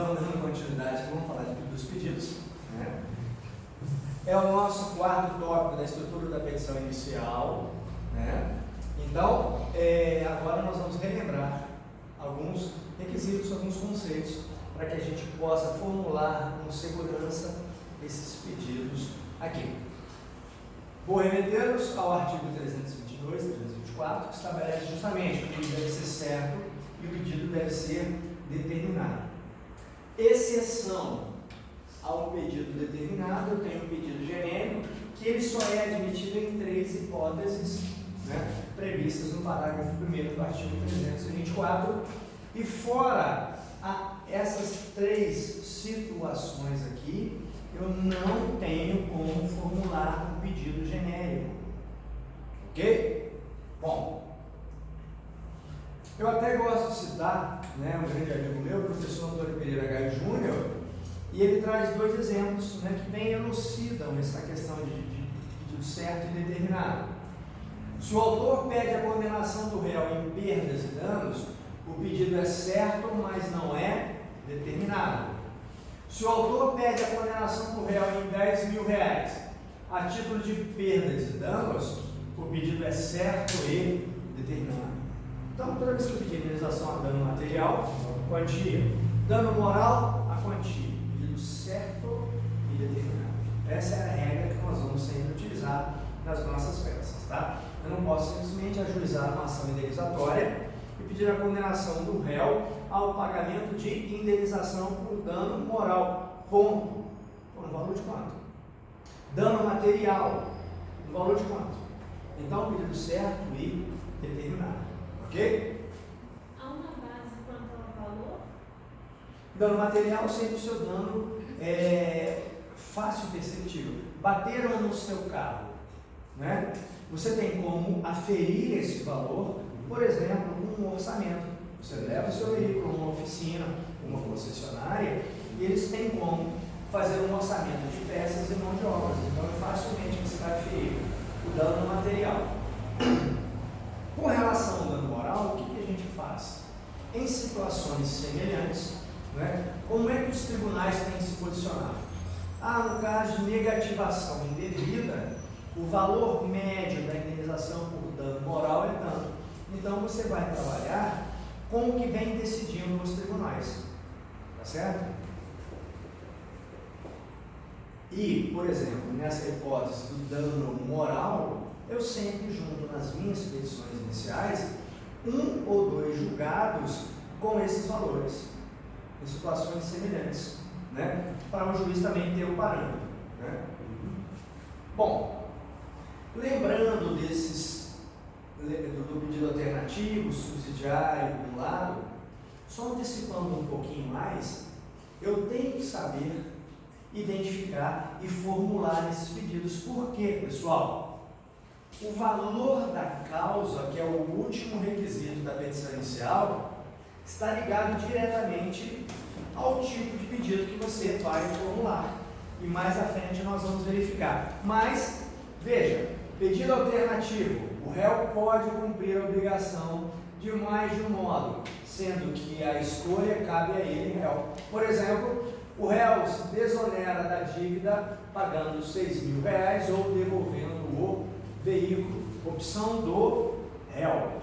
vamos dando continuidade, vamos falar dos pedidos, né? É o nosso quarto tópico da estrutura da petição inicial, né? Então, agora nós vamos relembrar alguns requisitos, alguns conceitos, para que a gente possa formular com segurança esses pedidos aqui. Vou remetê-los ao artigo 322, 324, que estabelece justamente que o pedido deve ser certo e o pedido deve ser determinado. Exceção ao pedido determinado, eu tenho um pedido genérico, que ele só é admitido em 3 hipóteses, né, previstas no parágrafo 1º do artigo 324, e fora essas 3 situações aqui, eu não tenho como formular um pedido genérico. Ok? Bom, eu até gosto de citar, né, um grande amigo meu, o professor Antônio Pereira Gaio Júnior, e ele traz 2 exemplos, né, que bem elucidam essa questão de pedido certo e determinado. Se o autor pede a condenação do réu em perdas e danos, o pedido é certo, mas não é determinado. Se o autor pede a condenação do réu em R$10.000 a título de perdas e danos, o pedido é certo e determinado. Então, toda vez que eu pedir indenização a dano material, quantia. Dano moral, a quantia. Pedido certo e determinado. Essa é a regra que nós vamos sempre utilizar nas nossas peças, tá? Eu não posso simplesmente ajuizar uma ação indenizatória e pedir a condenação do réu ao pagamento de indenização por dano moral. Ponto. No valor de quanto? Dano material. No valor de quanto? Então, pedido certo e determinado. Ok? Há uma base quanto ao valor? Dano material, sempre o seu dano é fácil perceptível. Bateram no seu carro, né? Você tem como aferir esse valor, por exemplo, com um orçamento. Você leva o seu veículo a uma oficina, uma concessionária, e eles têm como fazer um orçamento de peças e mão de obras. Então, facilmente você vai aferir o dano material. Com relação ao dano moral, o que a gente faz? Em situações semelhantes, né, como é que os tribunais têm se posicionado? No caso de negativação indevida, o valor médio da indenização por dano moral é tanto. Então, você vai trabalhar com o que vem decidindo nos tribunais. Tá certo? E, por exemplo, nessa hipótese do dano moral, eu sempre junto nas minhas petições iniciais 1 ou 2 julgados com esses valores, em situações semelhantes, né? Para o juiz também ter o parâmetro, né? Bom, lembrando do pedido alternativo, subsidiário, acumulado, só antecipando um pouquinho mais, eu tenho que saber identificar e formular esses pedidos. Por quê, pessoal? O valor da causa, que é o último requisito da petição inicial, está ligado diretamente ao tipo de pedido que você vai formular. E mais à frente nós vamos verificar. Mas, veja, pedido alternativo. O réu pode cumprir a obrigação de mais de um modo, sendo que a escolha cabe a ele, réu. Por exemplo, o réu se desonera da dívida pagando R$6.000 ou devolvendo o veículo. Opção do réu.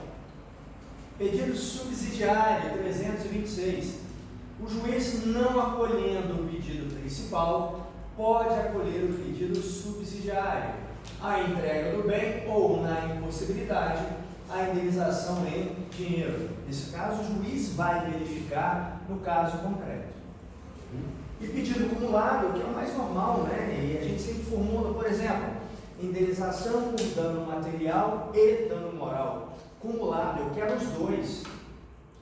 Pedido subsidiário 326. O juiz, não acolhendo o pedido principal, pode acolher o pedido subsidiário, a entrega do bem ou, na impossibilidade, a indenização em dinheiro. Nesse caso, o juiz vai verificar no caso concreto. E pedido acumulado, que é o mais normal, né? E a gente sempre formula, por exemplo, indenização por dano material e dano moral. Acumulado, eu quero os dois,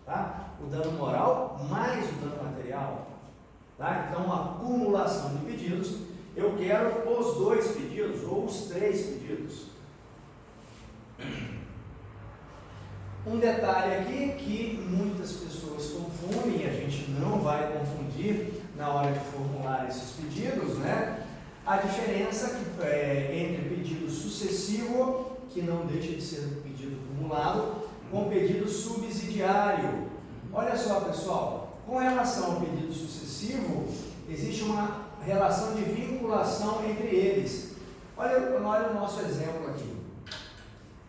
tá? O dano moral mais o dano material, tá? Então, a acumulação de pedidos, eu quero os 2 pedidos ou os 3 pedidos. Um detalhe aqui que muitas pessoas confundem, a gente não vai confundir na hora de formular esses pedidos, né? A diferença entre pedido sucessivo, que não deixa de ser um pedido acumulado, com pedido subsidiário. Olha só, pessoal, com relação ao pedido sucessivo, existe uma relação de vinculação entre eles. Olha o nosso exemplo aqui.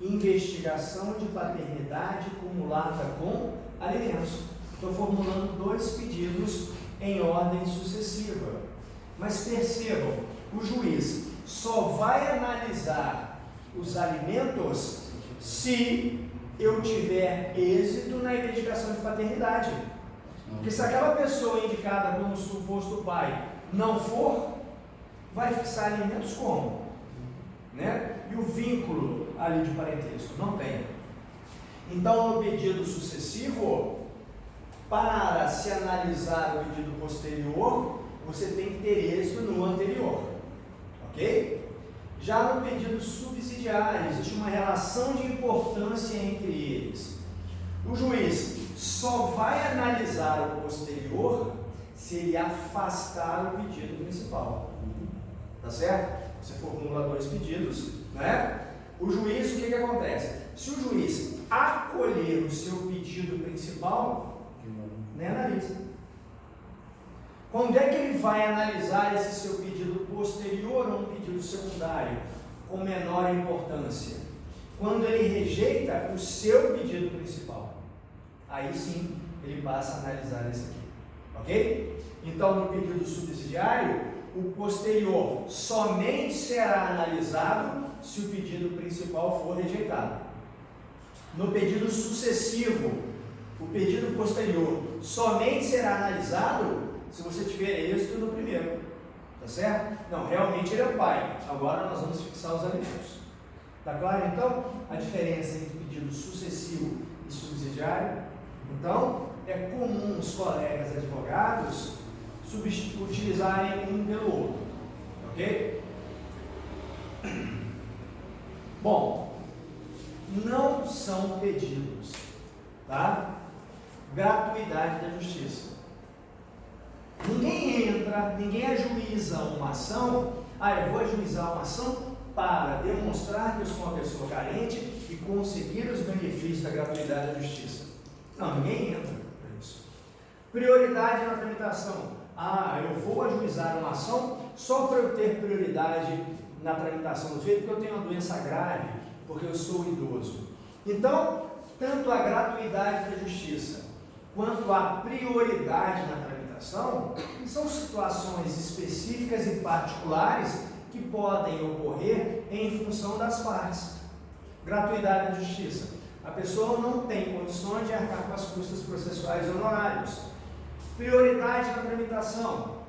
Investigação de paternidade cumulada com alimentos. Estou formulando 2 pedidos em ordem sucessiva. Mas percebam, o juiz só vai analisar os alimentos se eu tiver êxito na investigação de paternidade. Porque se aquela pessoa indicada como suposto pai não for, vai fixar alimentos como? Né? E o vínculo ali de parentesco? Não tem. Então, no pedido sucessivo, para se analisar o pedido posterior, você tem que ter êxito no anterior. Ok? Já no pedido subsidiário, existe uma relação de importância entre eles. O juiz só vai analisar o posterior se ele afastar o pedido principal. Tá certo? Você formula 2 pedidos, né? O juiz, o que acontece? Se o juiz acolher o seu pedido principal, nem analisa. Quando é que ele vai analisar esse seu pedido posterior ou um pedido secundário com menor importância? Quando ele rejeita o seu pedido principal. Aí sim, ele passa a analisar esse aqui. Ok? Então, no pedido subsidiário, o posterior somente será analisado se o pedido principal for rejeitado. No pedido sucessivo, o pedido posterior somente será analisado se você tiver êxito no primeiro. Tá certo? Não, realmente ele é o pai. Agora nós vamos fixar os alimentos. Tá claro, então, a diferença entre pedido sucessivo e subsidiário? Então, é comum os colegas advogados utilizarem um pelo outro. Ok? Bom, não são pedidos, tá? Gratuidade da justiça. Ninguém ajuiza uma ação. Eu vou ajuizar uma ação para demonstrar que eu sou uma pessoa carente e conseguir os benefícios da gratuidade da justiça. Não, ninguém entra por isso. Prioridade na tramitação. Eu vou ajuizar uma ação só para eu ter prioridade na tramitação do feito, porque eu tenho uma doença grave, porque eu sou idoso. Então, tanto a gratuidade da justiça quanto a prioridade na tramitação são situações específicas e particulares que podem ocorrer em função das partes. Gratuidade da justiça. A pessoa não tem condições de arcar com as custas processuais e honorários. Prioridade na tramitação.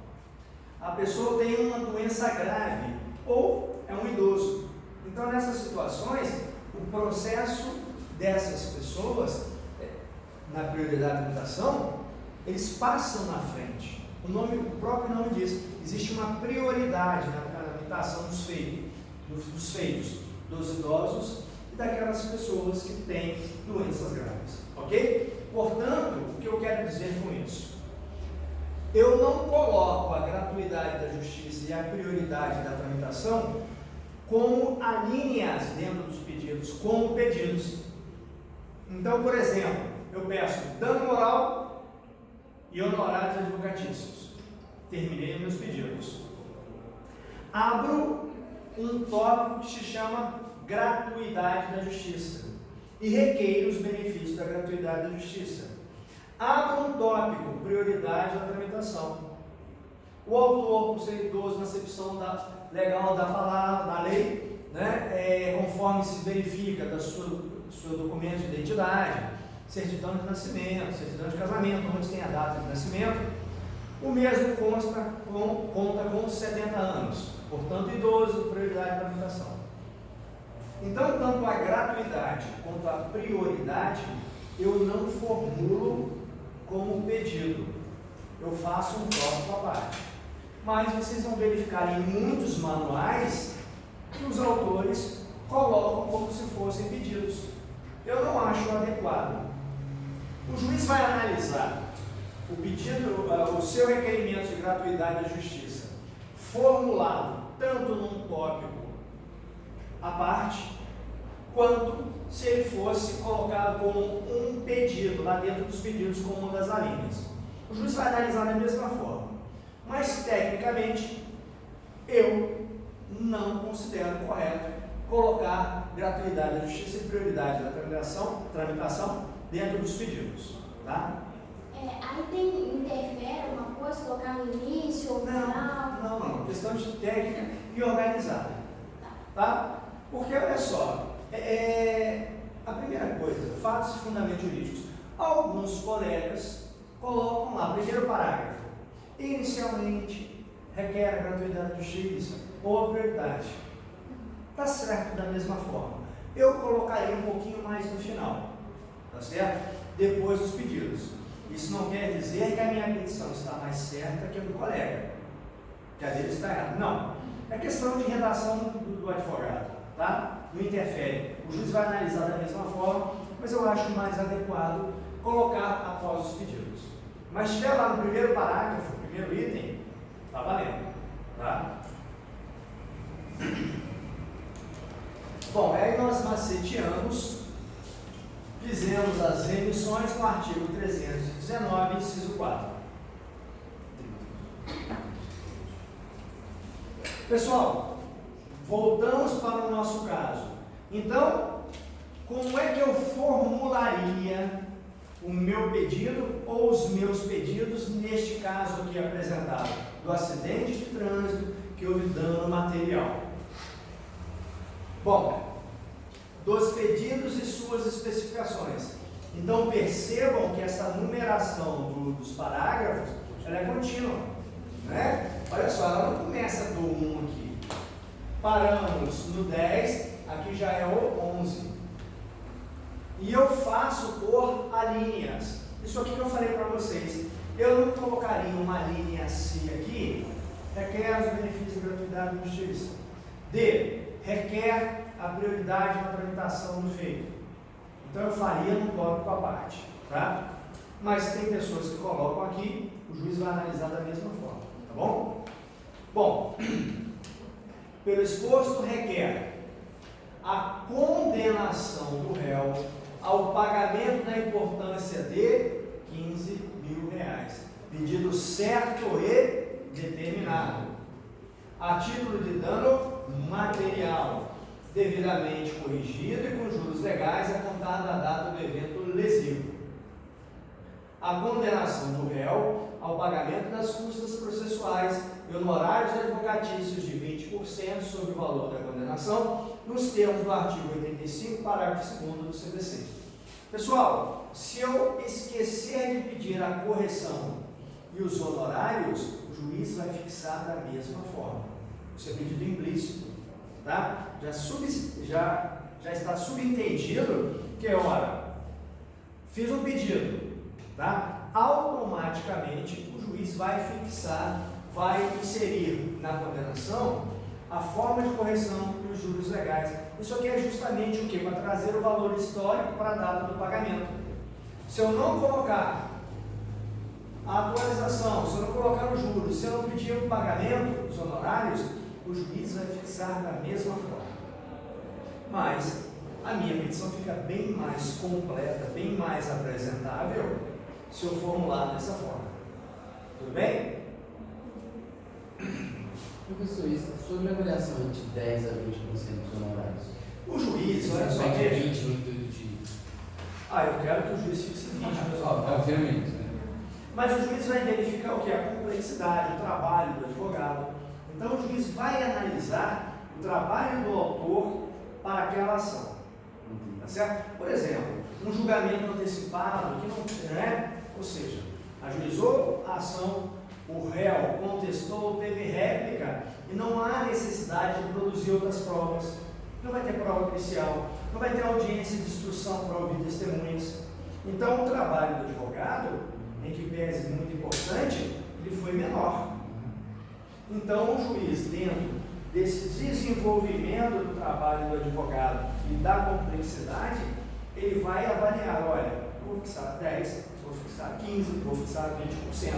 A pessoa tem uma doença grave ou é um idoso. Então, nessas situações, o processo dessas pessoas, na prioridade da tramitação, eles passam na frente. O próprio nome diz, existe uma prioridade na tramitação dos feitos dos idosos e daquelas pessoas que têm doenças graves. Ok? Portanto, o que eu quero dizer com isso? Eu não coloco a gratuidade da justiça e a prioridade da tramitação como alíneas dentro dos pedidos, como pedidos. Então, por exemplo, eu peço dano moral e honorários advocatícios. Terminei os meus pedidos. Abro um tópico que se chama gratuidade da justiça e requeiro os benefícios da gratuidade da justiça. Abro um tópico, prioridade da tramitação. O autor, por ser idoso na acepção legal da palavra, da lei, né, conforme se verifica do seu documento de identidade, certidão de nascimento, certidão de casamento, onde tem a data de nascimento, o mesmo conta com 70 anos, portanto idoso, prioridade da tramitação. Então, tanto a gratuidade quanto a prioridade, eu não formulo como pedido, eu faço um tópico à parte. Mas vocês vão verificar em muitos manuais que os autores colocam como se fossem pedidos. Eu não acho adequado. O juiz vai analisar o pedido, o seu requerimento de gratuidade da justiça, formulado tanto num tópico à parte, quanto se ele fosse colocado como um pedido, lá dentro dos pedidos como uma das alíneas. O juiz vai analisar da mesma forma. Mas, tecnicamente, eu não considero correto colocar gratuidade da justiça e prioridade da tramitação dentro dos pedidos. Tá? Aí interfere uma coisa, colocar no início ou no final? Não. Questão de técnica e organizada. Tá? Porque, olha só, a primeira coisa, fatos e fundamentos jurídicos. Alguns colegas colocam lá, primeiro parágrafo, inicialmente requer a gratuidade da justiça ou a prioridade. Está certo da mesma forma. Eu colocaria um pouquinho mais no final, tá certo? Depois dos pedidos. Isso não quer dizer que a minha petição está mais certa que a do colega, que a dele está errada. Não. É questão de redação do advogado, tá? Não interfere. O juiz vai analisar da mesma forma, mas eu acho mais adequado colocar após os pedidos. Mas se estiver lá no primeiro parágrafo, primeiro item, está valendo, tá? Bom, aí nós maceteamos, fizemos as remissões no artigo 319, inciso 4. Pessoal, voltamos para o nosso caso. Então, como é que eu formularia o meu pedido ou os meus pedidos neste caso aqui apresentado, do acidente de trânsito que houve dano material? Bom, dos pedidos e suas especificações. Então percebam que essa numeração dos parágrafos, ela é contínua, né? Olha só, ela não começa do 1 aqui. Paramos no 10, aqui já é o 11. E eu faço por alíneas. Isso aqui que eu falei para vocês. Eu não colocaria uma linha C aqui, requer os benefícios de gratuidade da justiça. D, requer a prioridade na tramitação do feito. Então eu faria num tópico à parte, tá? Mas tem pessoas que colocam aqui, o juiz vai analisar da mesma forma, tá bom? Bom, pelo exposto requer a condenação do réu ao pagamento da importância de R$15.000, pedido certo e determinado, a título de dano material, devidamente corrigido e com juros legais a contar da data do evento lesivo. A condenação do réu ao pagamento das custas processuais e honorários advocatícios de 20% sobre o valor da condenação, nos termos do artigo 85, parágrafo 2º do CPC. Pessoal, se eu esquecer de pedir a correção e os honorários, o juiz vai fixar da mesma forma. Isso é pedido implícito, tá? Já está subentendido que, ora, fiz um pedido, tá? Automaticamente o juiz vai fixar, vai inserir na condenação a forma de correção e os juros legais. Isso aqui é justamente o que? Para trazer o valor histórico para a data do pagamento. Se eu não colocar a atualização, se eu não colocar os juros, se eu não pedir o pagamento, os honorários, o juiz vai fixar da mesma forma. Mas a minha petição fica bem mais completa, bem mais apresentável, se eu formular dessa forma. Tudo bem? Professor, isso sobre a avaliação de 10 a 20% dos honorários. O juiz, olha só, veja. veja. 20 no intuito de... Eu quero que o juiz fixe 20 meus Obviamente, né? Mas o juiz vai verificar o que? A complexidade, o trabalho do advogado. Então o juiz vai analisar o trabalho do autor para aquela ação. Tá certo? Por exemplo, um julgamento antecipado, que não, né? Ou seja, ajuizou a ação, o réu contestou, teve réplica e não há necessidade de produzir outras provas. Não vai ter prova pericial, não vai ter audiência de instrução para ouvir testemunhas. Então o trabalho do advogado, em que pese muito importante, ele foi menor. Então o juiz, dentro desse desenvolvimento do trabalho do advogado e da complexidade, ele vai avaliar, olha, vou fixar 10, vou fixar 15, vou fixar 20%.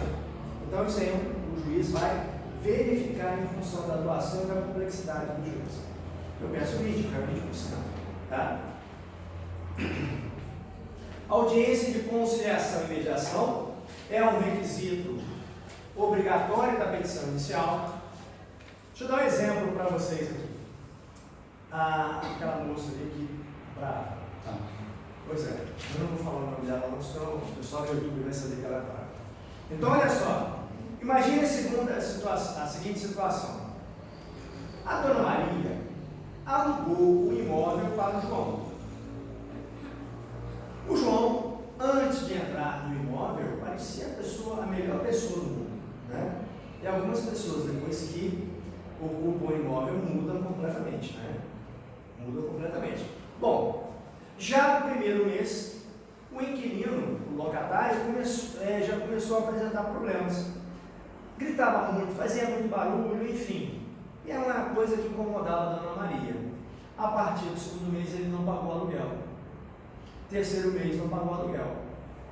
Então isso aí o juiz vai verificar em função da atuação e da complexidade do juiz. Eu peço 20, eu quero 20%. Tá? Audiência de conciliação e mediação é um requisito obrigatória da petição inicial. Deixa eu dar um exemplo para vocês aqui. Aquela moça ali que brava. Pois é, eu não vou falar o nome dela, não, senão o pessoal do YouTube vai saber que ela é brava. Então, olha só, imagine a seguinte situação. A dona Maria alugou o imóvel para o João. O João, antes de entrar no imóvel, parecia a melhor pessoa do mundo, né? E algumas pessoas, depois que ocupam o imóvel, mudam completamente, né? Mudam completamente. Bom, já no primeiro mês, o inquilino, o locatário, já começou a apresentar problemas. Gritava muito, fazia muito barulho, enfim. E era uma coisa que incomodava a dona Maria. A partir do segundo mês ele não pagou aluguel. Terceiro mês não pagou aluguel.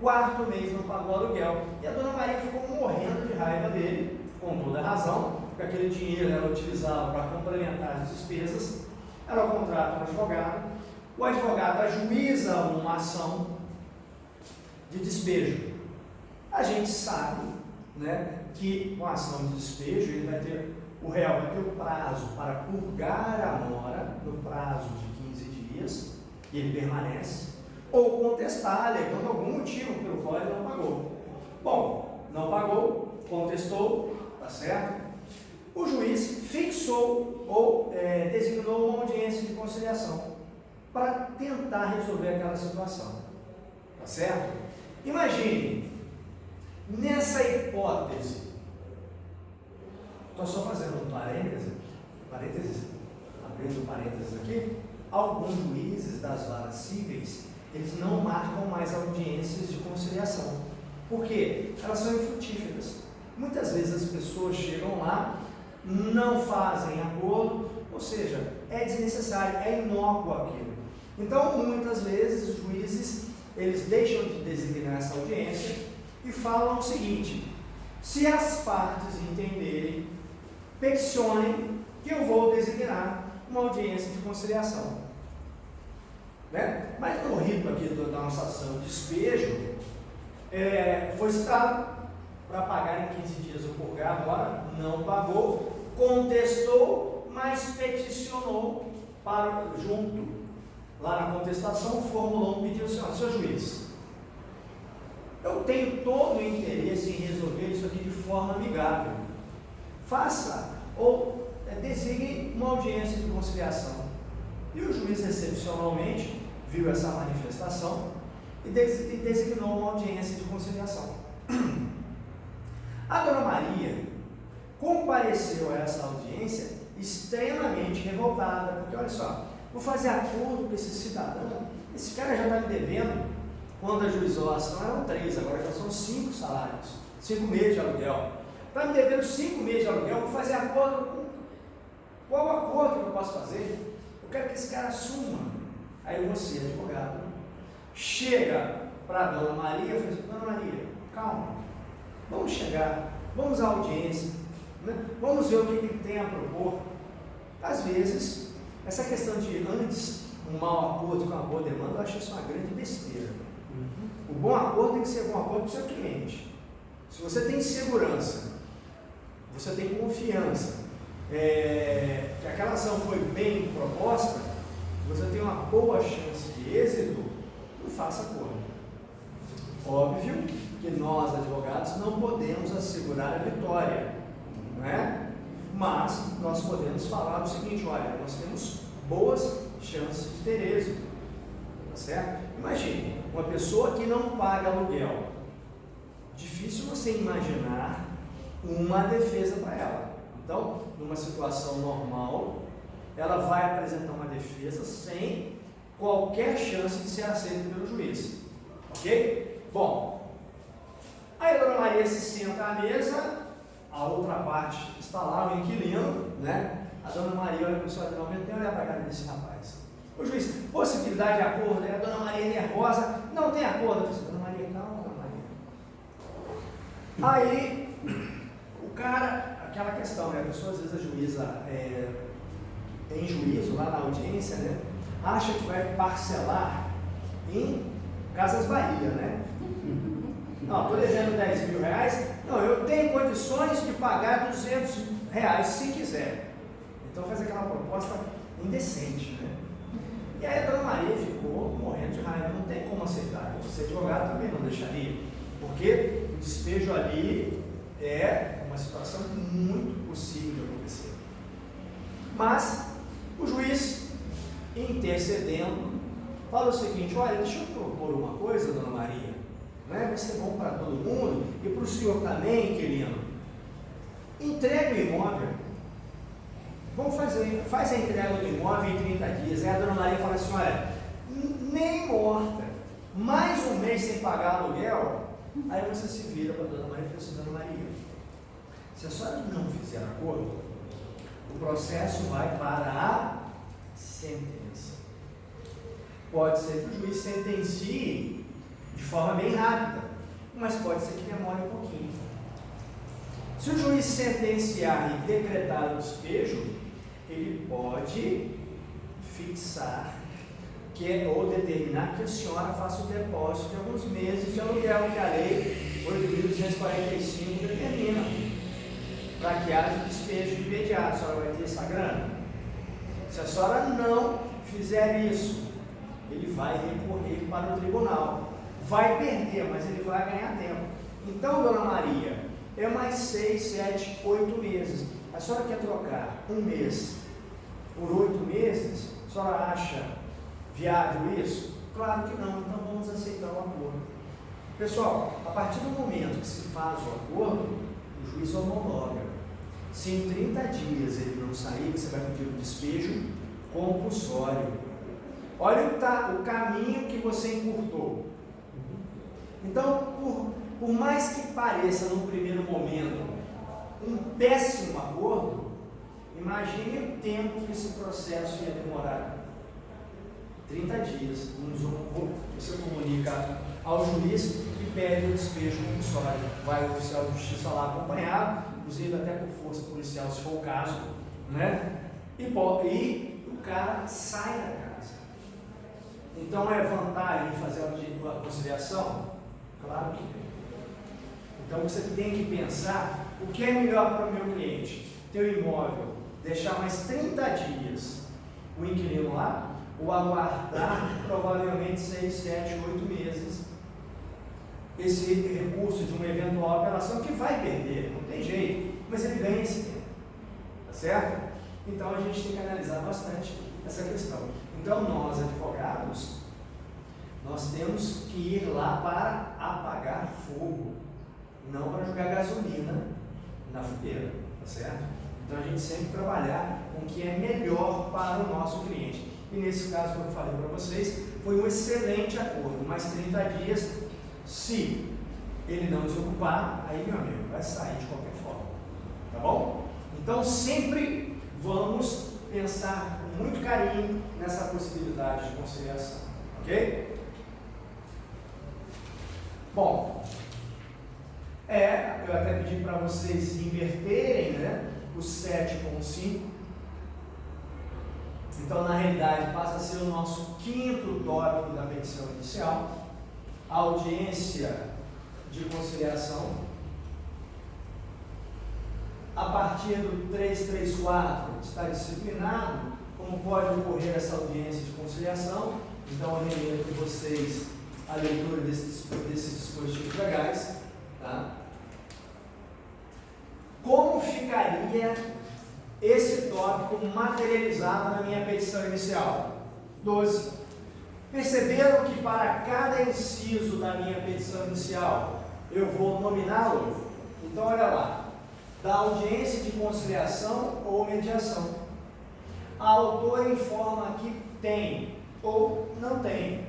Quarto mês não pagou aluguel. E a dona Maria ficou morrendo de raiva dele, com toda razão, porque aquele dinheiro ela utilizava para complementar as despesas. Ela contrata um advogado. O advogado ajuiza uma ação de despejo. A gente sabe, né, que com a ação de despejo o réu vai ter o prazo para purgar a mora no prazo de 15 dias, e ele permanece, ou contestar, alegando algum motivo pelo qual ele não pagou. Bom, não pagou, contestou, tá certo? O juiz fixou ou designou uma audiência de conciliação para tentar resolver aquela situação, tá certo? Imagine, nessa hipótese, estou só fazendo um parênteses, abrindo parênteses aqui, alguns juízes das varas cíveis, eles não marcam mais audiências de conciliação. Por quê? Elas são infrutíferas. Muitas vezes as pessoas chegam lá, não fazem acordo, ou seja, é desnecessário, é inócuo aquilo. Então, muitas vezes, os juízes, eles deixam de designar essa audiência e falam o seguinte: se as partes entenderem, peticionem que eu vou designar uma audiência de conciliação. Né? Mas no rito aqui da nossa ação de despejo, foi citado para pagar em 15 dias o purgar, agora não pagou, contestou, mas peticionou junto. Lá na contestação, formulou um pedido assim: seu juiz, eu tenho todo o interesse em resolver isso aqui de forma amigável. Faça ou designe uma audiência de conciliação. E o juiz, excepcionalmente, viu essa manifestação e designou uma audiência de conciliação. A dona Maria compareceu a essa audiência extremamente revoltada, porque olha só, vou fazer acordo com esse cidadão, esse cara já está me devendo. Quando ajuizou a ação eram 3, agora já são 5 salários, 5 meses de aluguel. Está me devendo 5 meses de aluguel, vou fazer acordo com... Qual acordo que eu posso fazer? Eu quero que esse cara assuma. Aí você, advogado, chega para a dona Maria e fala assim: dona Maria, calma, vamos chegar, vamos à audiência, né? Vamos ver o que ele tem a propor. Às vezes, essa questão de antes um mau acordo com uma boa demanda, eu acho isso uma grande besteira. O bom acordo tem que ser bom acordo para o seu cliente. Se você tem segurança, você tem confiança, que aquela ação foi bem proposta, você tem uma boa chance de êxito, não faça acordo. Óbvio que nós, advogados, não podemos assegurar a vitória, não é? Mas nós podemos falar o seguinte: olha, nós temos boas chances de ter êxito, tá certo? Imagine, uma pessoa que não paga aluguel, difícil você imaginar uma defesa para ela. Então, numa situação normal, ela vai apresentar uma defesa sem qualquer chance de ser aceita pelo juiz, ok? Bom, aí a dona Maria se senta à mesa, a outra parte está lá, o inquilino, né? A dona Maria olha para o senhor de momento, tem que olhar para a cara desse rapaz. O juiz, possibilidade de acordo, né? A dona Maria nervosa, não tem acordo. Eu disse: dona Maria, calma, dona Maria. Aí, o cara, aquela questão, né? A pessoa às vezes ajuiza em juízo, lá na audiência, né? Acha que vai parcelar em Casas Bahia, né? Não, estou devendo 10 mil reais, Não, eu tenho condições de pagar R$200 se quiser. Então faz aquela proposta indecente, né? E aí a dona Maria ficou morrendo de raiva, não tem como aceitar. Você advogado também não deixaria, porque o despejo ali é uma situação muito possível de acontecer. Mas o juiz, intercedendo, fala o seguinte: olha, deixa eu propor uma coisa, dona Maria, né? Vai ser bom para todo mundo e para o senhor também, inquilino. Entregue o imóvel. Vamos faz a entrega do imóvel em 30 dias. Aí a dona Maria fala assim: olha, nem morta, mais um mês sem pagar aluguel. Aí você se vira para a dona Maria e fala assim: dona Maria, se a senhora não fizer acordo, o processo vai para a sentença. Pode ser que o juiz sentencie de forma bem rápida, mas pode ser que demore um pouquinho. Se o juiz sentenciar e decretar o despejo, ele pode fixar ou determinar que a senhora faça o depósito de alguns meses de aluguel, que a lei 8.245 determina, para que haja despejo imediato. A senhora vai ter essa grana. Se a senhora não fizer isso, ele vai recorrer para o tribunal. Vai perder, mas ele vai ganhar tempo. Então, dona Maria, é mais 6, 7, 8 meses. A senhora quer trocar um mês por 8 meses? A senhora acha viável isso? Claro que não, então vamos aceitar o acordo. Pessoal, a partir do momento que se faz o acordo, o juiz homologa. Se em 30 dias ele não sair, você vai pedir o despejo compulsório. Olha o caminho que você encurtou. Então, por mais que pareça num primeiro momento um péssimo acordo, imagine o tempo que esse processo ia demorar. 30 dias. Você comunica ao juiz e pede o despejo compulsório. Vai o oficial de justiça lá acompanhado, inclusive até por força policial, se for o caso, né? E o cara sai da casa. Então é vantagem fazer a conciliação? Claro que tem. Então você tem que pensar o que é melhor para o meu cliente: ter o imóvel, deixar mais 30 dias o inquilino lá, ou aguardar provavelmente 6, 7, 8 meses esse recurso de uma eventual operação que vai perder, não tem jeito, mas ele ganha esse tempo, tá certo? Então a gente tem que analisar bastante essa questão. Então nós, advogados, nós temos que ir lá para apagar fogo, não para jogar gasolina na fogueira, tá certo? Então a gente sempre trabalhar com o que é melhor para o nosso cliente. E nesse caso, como eu falei para vocês, foi um excelente acordo, mais 30 dias. Se ele não desocupar, aí, meu amigo, vai sair de qualquer forma, tá bom? Então sempre vamos pensar com muito carinho nessa possibilidade de conciliação, ok? Bom, eu até pedi para vocês inverterem, né, o 7 com o 5. Então, na realidade, passa a ser o nosso quinto tópico da petição inicial, a audiência de conciliação. A partir do 334 está disciplinado como pode ocorrer essa audiência de conciliação. Então, eu remeto para vocês a leitura desses dispositivos legais. Tá? Como ficaria esse tópico materializado na minha petição inicial? 12. Perceberam que para cada inciso da minha petição inicial eu vou nominá-lo? Então, olha lá. Da audiência de conciliação ou mediação. A autora informa que tem ou não tem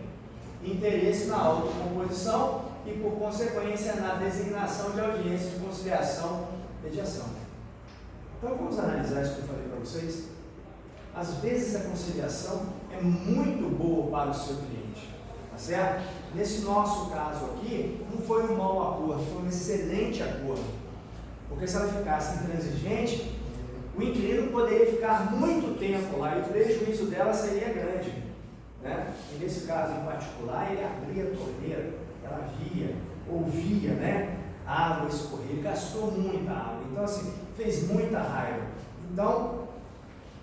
interesse na autocomposição e, por consequência, na designação de audiência de conciliação e mediação. Então, vamos analisar isso que eu falei para vocês. Às vezes, a conciliação é muito boa para o seu cliente, tá certo? Nesse nosso caso aqui, não foi um mau acordo, foi um excelente acordo. Porque se ela ficasse intransigente, o inquilino poderia ficar muito tempo lá e o prejuízo dela seria grande, né? E nesse caso em particular, ele abria a torneira, ela via, ouvia, né, água escorrer, ele gastou muita água, então assim, fez muita raiva. Então,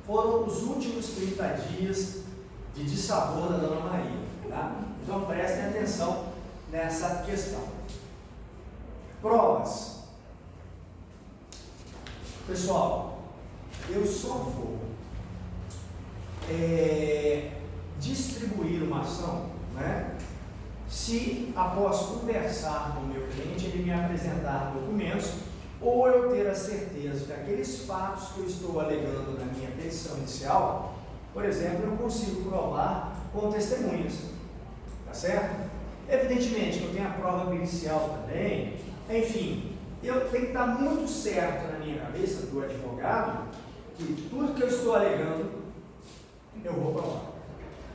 foram os últimos 30 dias de dissabor da Dona Maria, tá? Então prestem atenção nessa questão. Provas. Pessoal, eu só vou distribuir uma ação, né, se após conversar com o meu cliente ele me apresentar documentos ou eu ter a certeza que aqueles fatos que eu estou alegando na minha petição inicial, por exemplo, eu consigo provar com testemunhas, tá certo? Evidentemente que eu tenho a prova pericial também, enfim, eu tenho que estar muito certo na minha cabeça do advogado que tudo que eu estou alegando eu vou provar.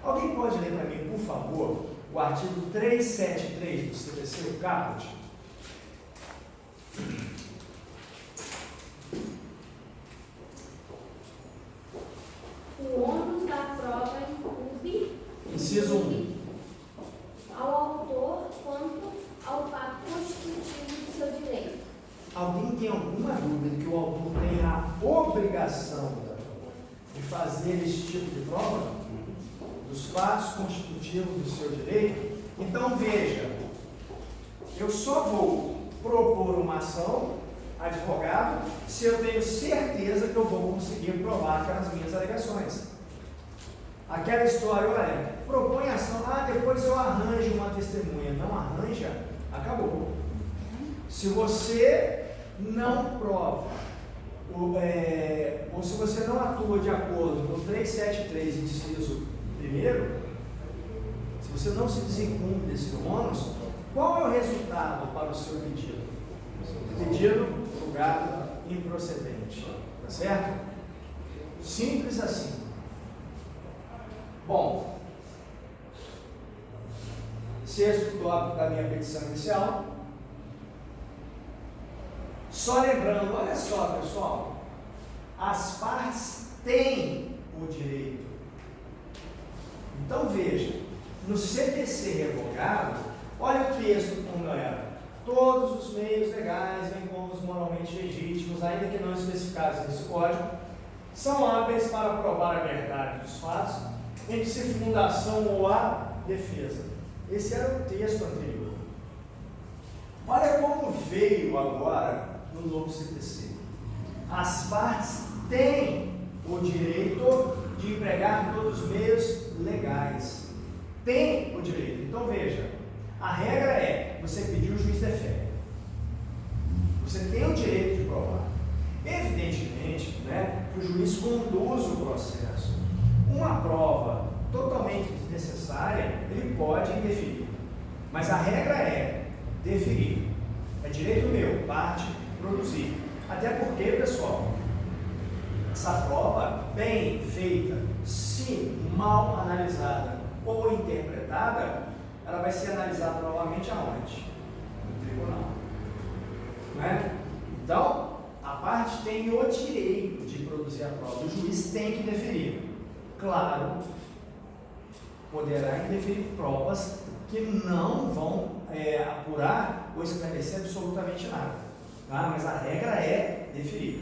Alguém pode ler para mim, por favor, o artigo 373 do CPC, o caput? O ônus da prova incumbe, Inciso 1. ao autor quanto ao fato constitutivo de seu direito. Alguém tem alguma dúvida que o autor tem a obrigação de fazer esse tipo de prova? Dos fatos constitutivos do seu direito? Então veja, eu só vou propor uma ação, advogado, se eu tenho certeza que eu vou conseguir provar aquelas minhas alegações. Aquela história, olha, propõe ação, depois eu arranjo uma testemunha. Não arranja, acabou. Se você não prova, ou se você não atua de acordo com o 373, inciso 1º, se você não se desincumbe desse ônus, qual é o resultado para o seu pedido? Pedido julgado improcedente, tá certo? Simples assim. Bom, sexto tópico da minha petição inicial. Só lembrando, olha só, pessoal, as partes têm o direito. Então veja, no CPC revogado, olha o texto como era. Todos os meios legais, bem como os moralmente legítimos, ainda que não especificados nesse código, são hábeis para provar a verdade dos fatos, em que se funda a ação ou a defesa. Esse era o texto anterior. Olha como veio agora no novo CPC. As partes têm o direito de empregar todos os meios legais. Tem o direito. Então veja, a regra é, você pediu, o juiz defere. Você tem o direito de provar. Evidentemente, né, que o juiz conduz o processo. Uma prova totalmente desnecessária, ele pode indeferir. Mas a regra é deferir. É direito meu, parte, produzir. Até porque, pessoal, essa prova bem feita, se mal analisada ou interpretada, ela vai ser analisada novamente aonde? No tribunal. Não é? Então, a parte tem o direito de produzir a prova. O juiz tem que deferir. Claro, poderá indeferir provas que não vão apurar ou esclarecer absolutamente nada. Tá? Mas a regra é deferir.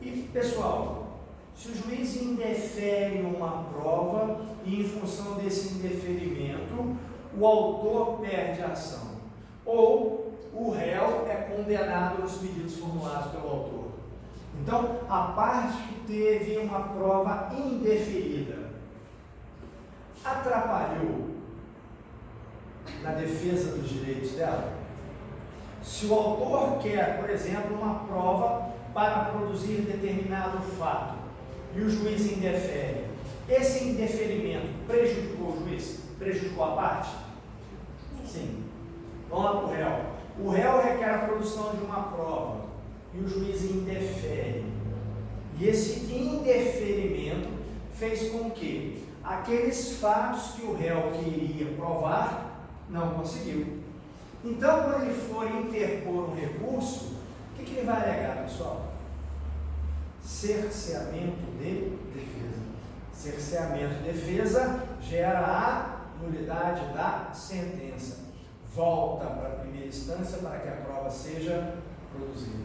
E, pessoal, se o juiz indefere uma prova e, em função desse indeferimento, o autor perde a ação, ou o réu é condenado nos pedidos formulados pelo autor. Então, a parte que teve uma prova indeferida atrapalhou na defesa dos direitos dela? Se o autor quer, por exemplo, uma prova para produzir determinado fato e o juiz indefere, esse indeferimento prejudicou o juiz? Prejudicou a parte? Sim. Vamos lá para o réu. O réu requer a produção de uma prova e o juiz indefere. E esse indeferimento fez com que aqueles fatos que o réu queria provar não conseguiu. Então, quando ele for interpor um recurso, o que ele vai alegar, pessoal? Cerceamento de defesa. Cerceamento de defesa gera a nulidade da sentença. volta para a primeira instância para que a prova seja produzida.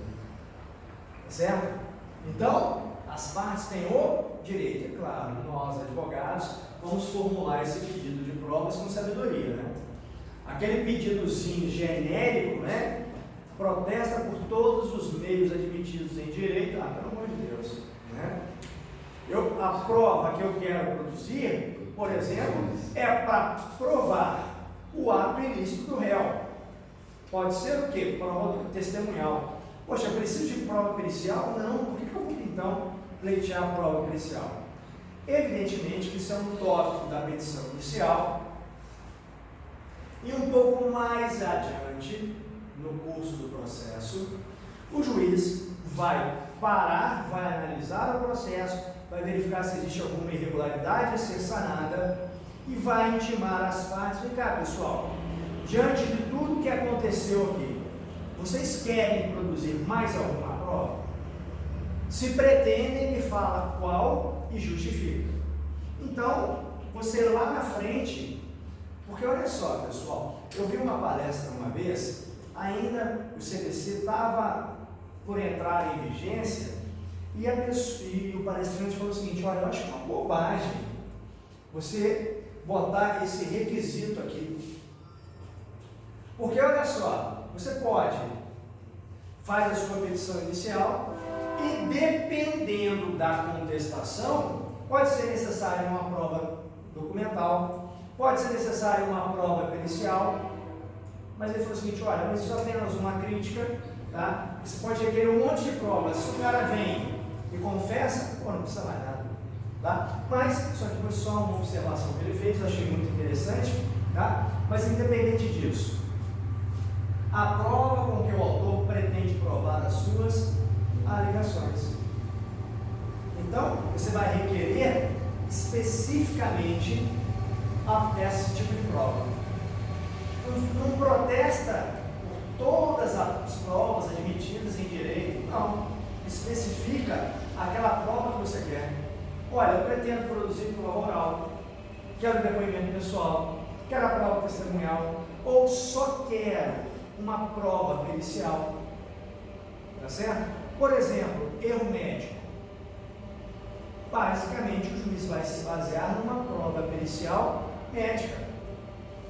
Certo? Então, as partes têm o direito, é claro, nós advogados vamos formular esse pedido de provas com sabedoria, né? Aquele pedidozinho genérico, né? Protesta por todos os meios admitidos em direito, pelo amor de Deus, né? A prova que eu quero produzir, por exemplo, é para provar o ato ilícito do réu. Pode ser o quê? Prova testemunhal. Poxa, eu preciso de prova pericial? Não, por que eu vou então pleitear a prova pericial? Evidentemente que isso é um tópico da petição inicial. E um pouco mais adiante, no curso do processo, o juiz vai parar, vai analisar o processo, vai verificar se existe alguma irregularidade a ser sanada e vai intimar as partes. Vem cá, pessoal, diante de tudo que aconteceu aqui, vocês querem produzir mais alguma prova? Se pretendem, me fala qual e justifica. Então, você lá na frente, porque olha só, pessoal, eu vi uma palestra uma vez, ainda o CDC estava por entrar em vigência, e o palestrante falou o seguinte: olha, eu acho uma bobagem você botar esse requisito aqui. Porque olha só, você faz a sua petição inicial e dependendo da contestação, pode ser necessária uma prova documental, pode ser necessária uma prova pericial, mas ele falou o seguinte: olha, mas isso é apenas uma crítica, tá? Você pode requerer um monte de provas, se o cara vem e confessa, não precisa mais nada, tá? Mas, isso aqui foi só uma observação que ele fez, eu achei muito interessante, tá? Mas independente disso, a prova com que o autor pretende provar as suas alegações. Então, você vai requerer especificamente esse tipo de prova. Não protesta por todas as provas admitidas em direito, não. Especifica aquela prova que você quer. Olha, eu pretendo produzir prova oral, quero depoimento pessoal, quero a prova testemunhal, ou só quero uma prova pericial. Tá certo? Por exemplo, erro médico. Basicamente, o juiz vai se basear numa prova pericial médica.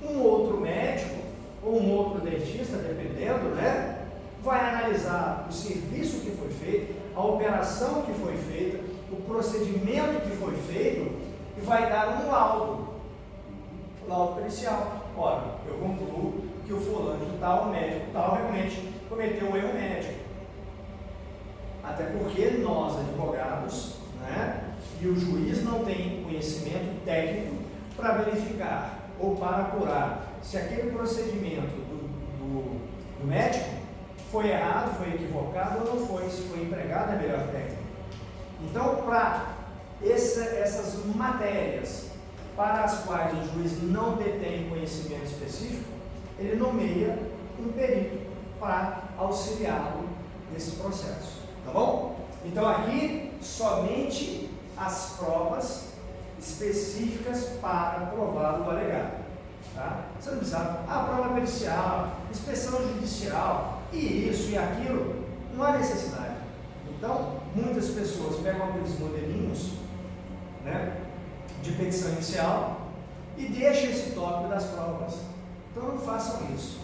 Um outro médico, ou um outro dentista, dependendo, né? Vai analisar o serviço que foi feito, a operação que foi feita, o procedimento que foi feito e vai dar um laudo pericial. Ora, eu concluo que o fulano de tal, o médico tal, realmente cometeu um erro médico. Até porque nós, advogados, né, e o juiz não tem conhecimento técnico para verificar ou para apurar se aquele procedimento do médico foi errado, foi equivocado ou não foi, se foi empregada a melhor técnica. Então, para essas matérias para as quais o juiz não detém conhecimento específico, ele nomeia um perito para auxiliá-lo nesse processo, tá bom? Então aqui, somente as provas específicas para provar o alegado, tá? Você não precisa, prova pericial, inspeção judicial, e isso e aquilo, não há necessidade. Então, muitas pessoas pegam aqueles modelinhos, né, de petição inicial e deixam esse tópico das provas. Então não façam isso.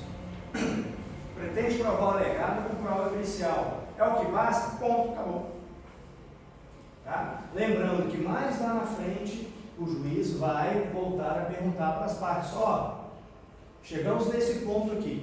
Pretende provar o alegado com prova pericial. É o que basta? Ponto, acabou. Tá? Lembrando que mais lá na frente o juiz vai voltar a perguntar para as partes: chegamos nesse ponto aqui.